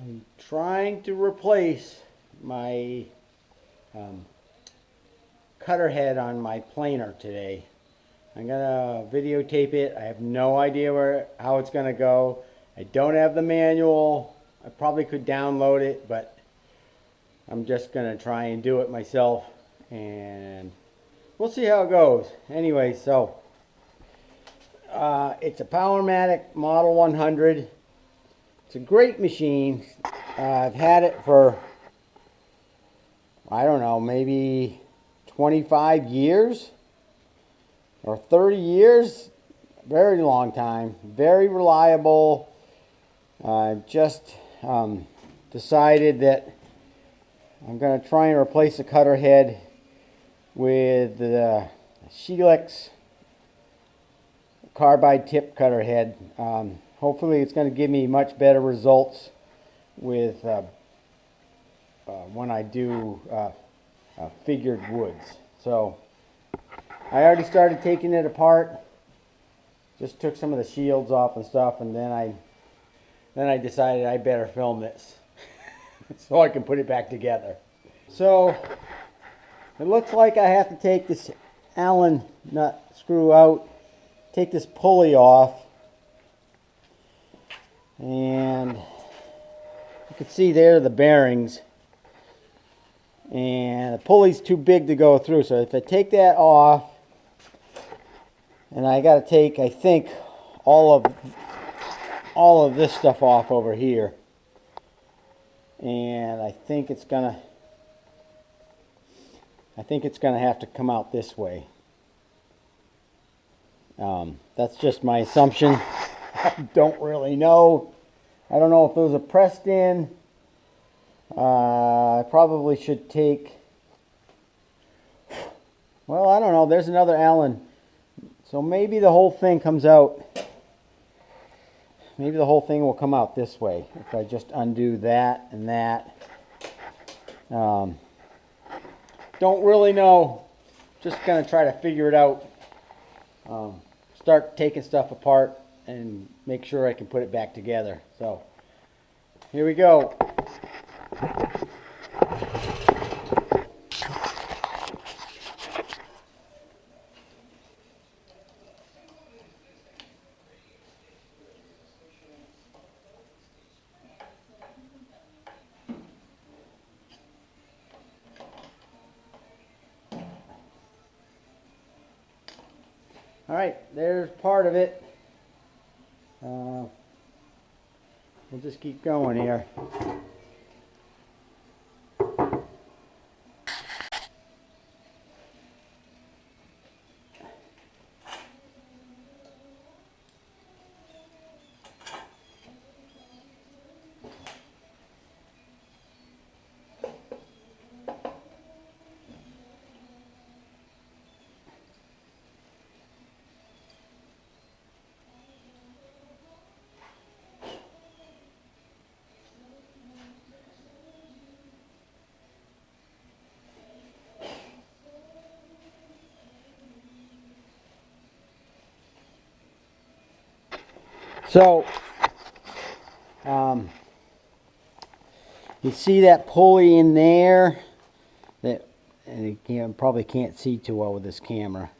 I'm trying to replace my cutter head on my planer today. I'm gonna videotape it. I have no idea how it's gonna go. I don't have the manual. I probably could download it, but I'm just gonna try and do it myself, and we'll see how it goes. Anyway, so it's a Powermatic Model 100. It's a great machine. I've had it for, I don't know, maybe 25 years or 30 years. Very long time. Very reliable. I've just decided that I'm going to try and replace the cutter head with the SHELIX Carbide tip cutter head. Hopefully it's going to give me much better results with when I do figured woods. So I already started taking it apart. Just took some of the shields off and stuff, and then I decided I better film this so I can put it back together. So it looks like I have to take this Allen nut screw out, take this pulley off, and you can see there the bearings, and the pulley's too big to go through. So if I take that off, and I got to take, I think, all of this stuff off over here, and I think it's gonna have to come out this way. That's just my assumption. I don't really know. I don't know if those are pressed in. I probably should take, well, I don't know. There's another Allen. So maybe the whole thing comes out. Maybe the whole thing will come out this way if I just undo that and that. Don't really know. Just gonna try to figure it out. Start taking stuff apart and make sure I can put it back together. So here we go. All right, there's part of it. We'll just keep going here. So, you see that pulley in there? And you probably can't see too well with this camera.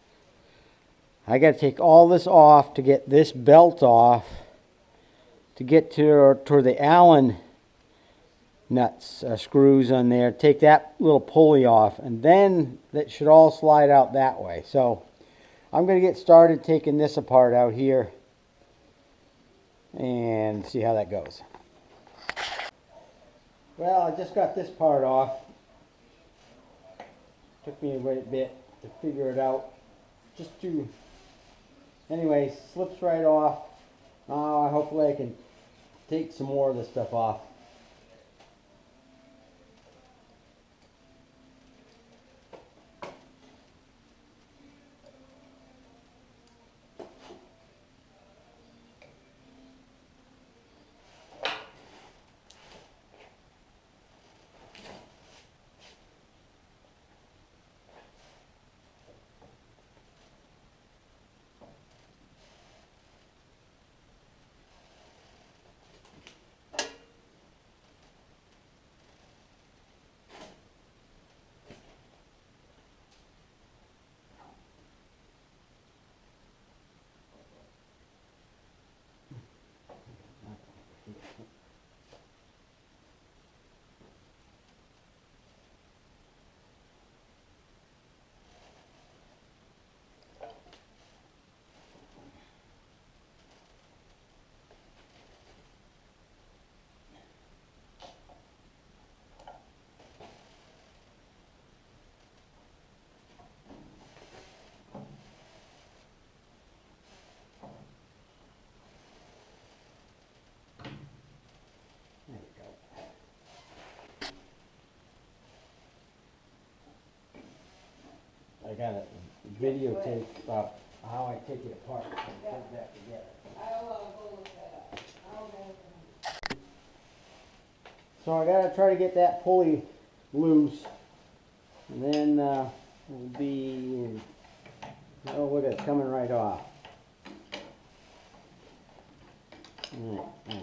I got to take all this off to get this belt off to get to the Allen nuts, screws on there. Take that little pulley off, and then that should all slide out that way. So I'm going to get started taking this apart out here and see how that goes. Well, I just got this part off. Took me a bit to figure it out. Anyway, slips right off. Hopefully I can take some more of this stuff off. I got a videotape about how I take it apart and put it back together. I'll look that up. I'll go. So I gotta try to get that pulley loose, and then we'll be. Oh, look, it's coming right off. All right.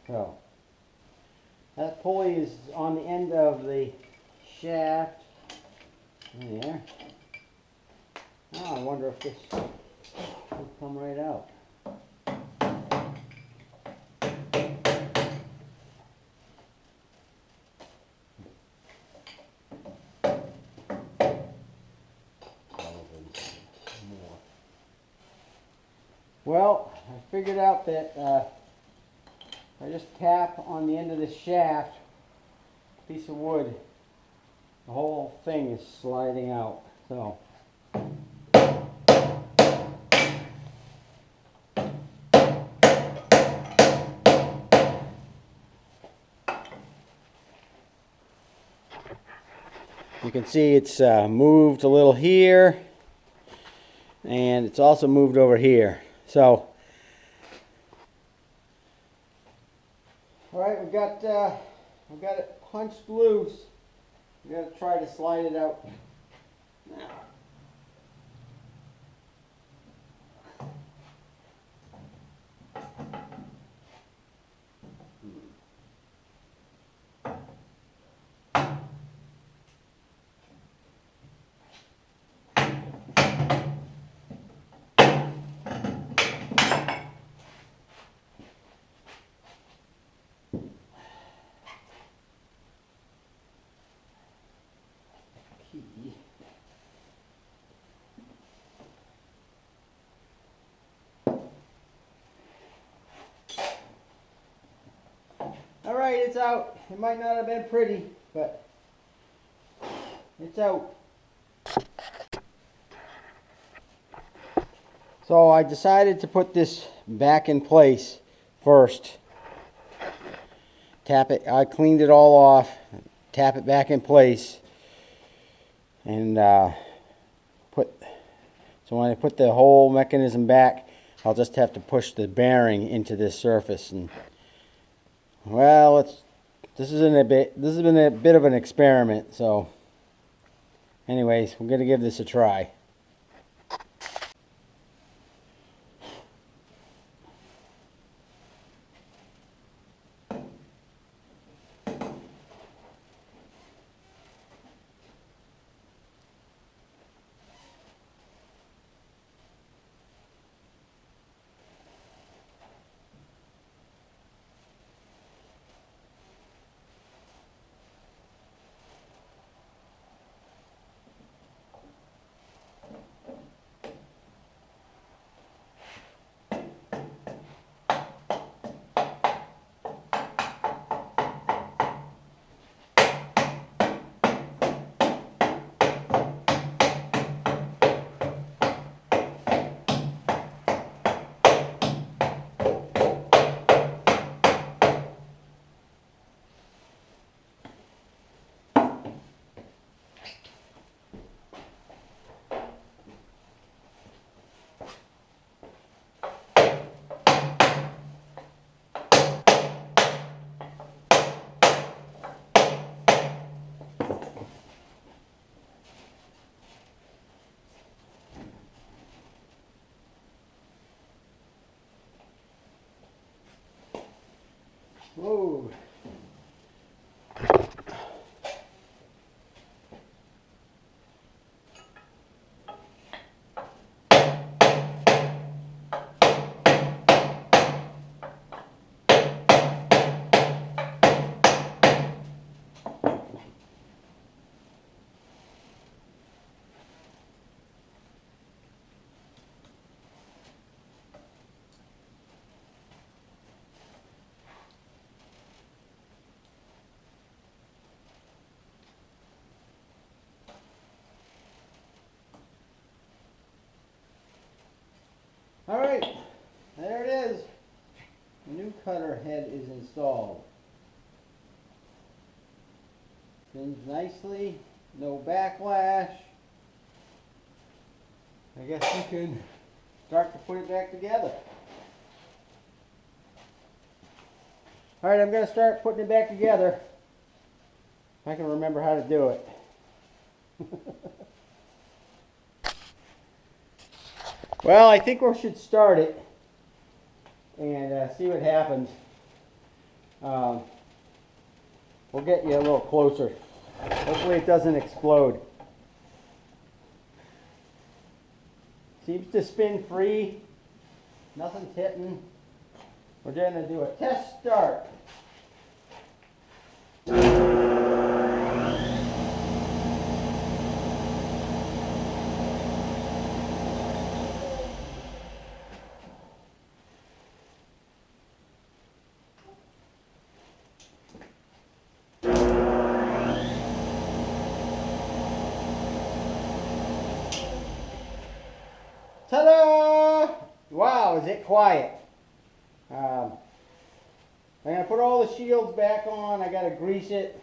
So that pulley is on the end of the shaft. There. Oh, I wonder if this will come right out. Well, I figured out that if I just tap on the end of this shaft, piece of wood, the whole thing is sliding out. So you can see it's moved a little here, and it's also moved over here. So, all right, we've got it punched loose. We got to try to slide it out now. All right, it's out. It might not have been pretty, but it's out. So I decided to put this back in place first. Tap it. I cleaned it all off. Tap it back in place, and so when I put the whole mechanism back, I'll just have to push the bearing into this surface. And well, this has been a bit of an experiment. So, anyways, we're gonna give this a try. Whoa. All right, there it is. The new cutter head is installed. Spins nicely, no backlash. I guess you can start to put it back together. Alright, I'm going to start putting it back together. If I can remember how to do it. Well, I think we should start it and see what happens. We'll get you a little closer. Hopefully it doesn't explode. Seems to spin free. Nothing's hitting. We're going to do a test start. Ta-da! Wow, is it quiet. I'm going to put all the shields back on. I got to grease it.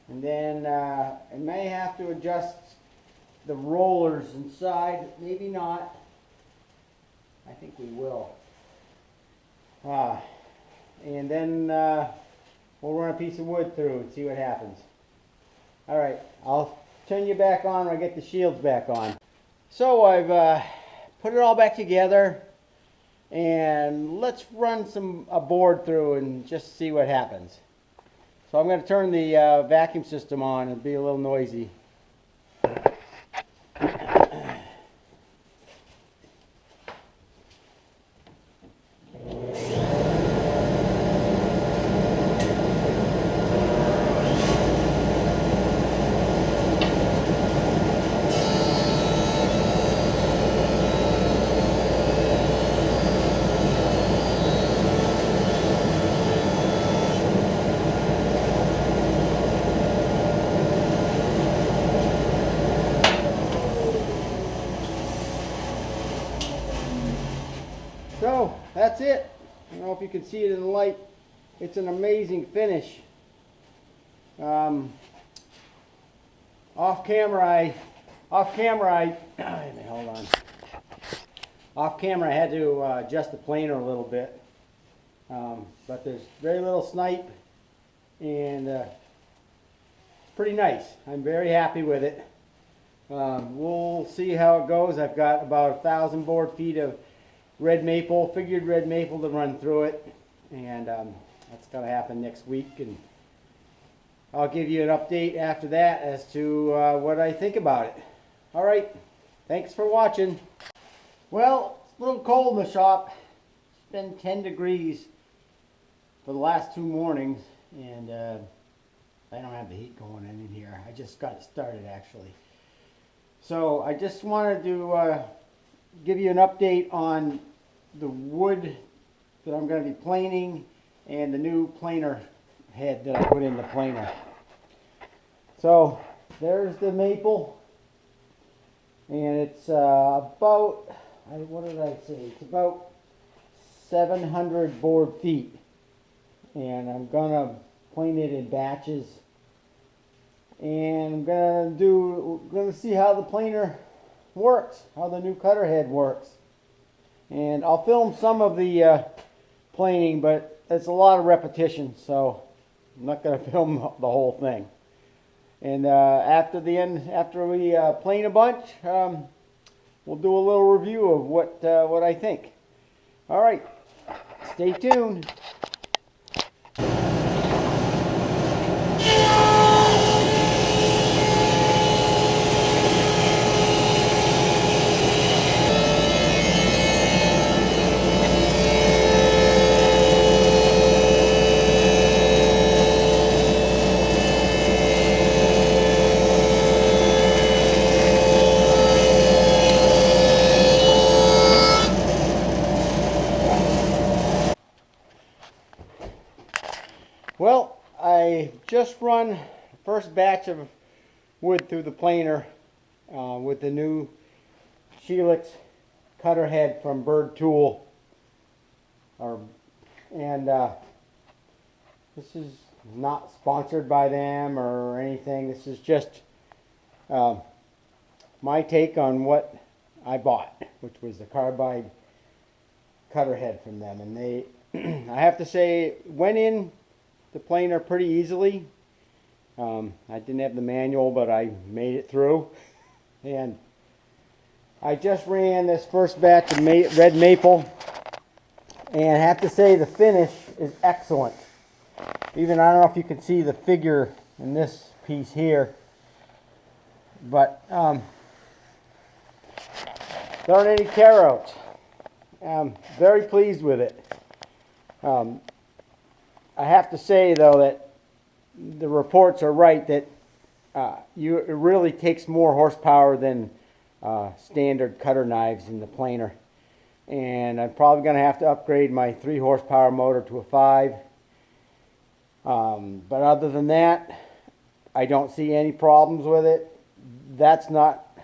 And then I may have to adjust the rollers inside. Maybe not. I think we will. And then we'll run a piece of wood through and see what happens. Alright, I'll turn you back on when I get the shields back on. So I've put it all back together, and let's run a board through and just see what happens. So I'm going to turn the vacuum system on. It'll be a little noisy. So that's it. I don't know if you can see it in the light. It's an amazing finish. Off camera, hold on. Off camera, I had to adjust the planer a little bit, but there's very little snipe, and it's pretty nice. I'm very happy with it. We'll see how it goes. I've got about 1,000 board feet of red maple, figured red maple to run through it, and that's going to happen next week, and I'll give you an update after that as to what I think about it. Alright, thanks for watching. Well, it's a little cold in the shop. It's been 10 degrees for the last 2 mornings, and I don't have the heat going in here. I just got it started actually. So I just wanted to give you an update on the wood that I'm going to be planing and the new planer head that I put in the planer. So there's the maple, and it's about, what did I say, it's about 700 board feet, and I'm going to plane it in batches, and I'm going to see how the planer works, how the new cutter head works. And I'll film some of the planing, but it's a lot of repetition, so I'm not going to film the whole thing. And after we plane a bunch, we'll do a little review of what I think. All right, stay tuned. Well, I just run the first batch of wood through the planer with the new SHELIX cutter head from Byrd Tool. This is not sponsored by them or anything. This is just my take on what I bought, which was the carbide cutter head from them. And they, I have to say, went in the planer pretty easily. I didn't have the manual, but I made it through. And I just ran this first batch of red maple, and I have to say the finish is excellent. Even, I don't know if you can see the figure in this piece here, but there aren't any tearouts. I'm very pleased with it. I have to say though that the reports are right that it really takes more horsepower than standard cutter knives in the planer, and I'm probably going to have to upgrade my 3 horsepower motor to a 5. But other than that, I don't see any problems with it. That's not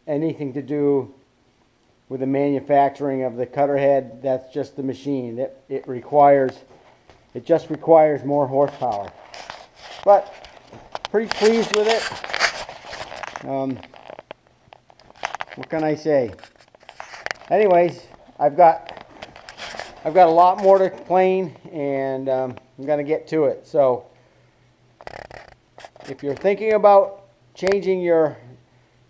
anything to do with the manufacturing of the cutter head. That's just the machine. It just requires more horsepower. But pretty pleased with it. What can I say? Anyways, I've got a lot more to plane, and I'm going to get to it. So if you're thinking about changing your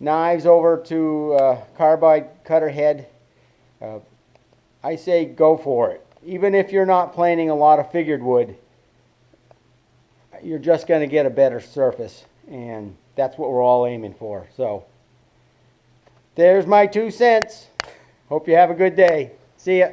knives over to carbide cutter head, I say go for it. Even if you're not planing a lot of figured wood, you're just going to get a better surface, and that's what we're all aiming for. So there's my 2 cents. Hope you have a good day. See ya.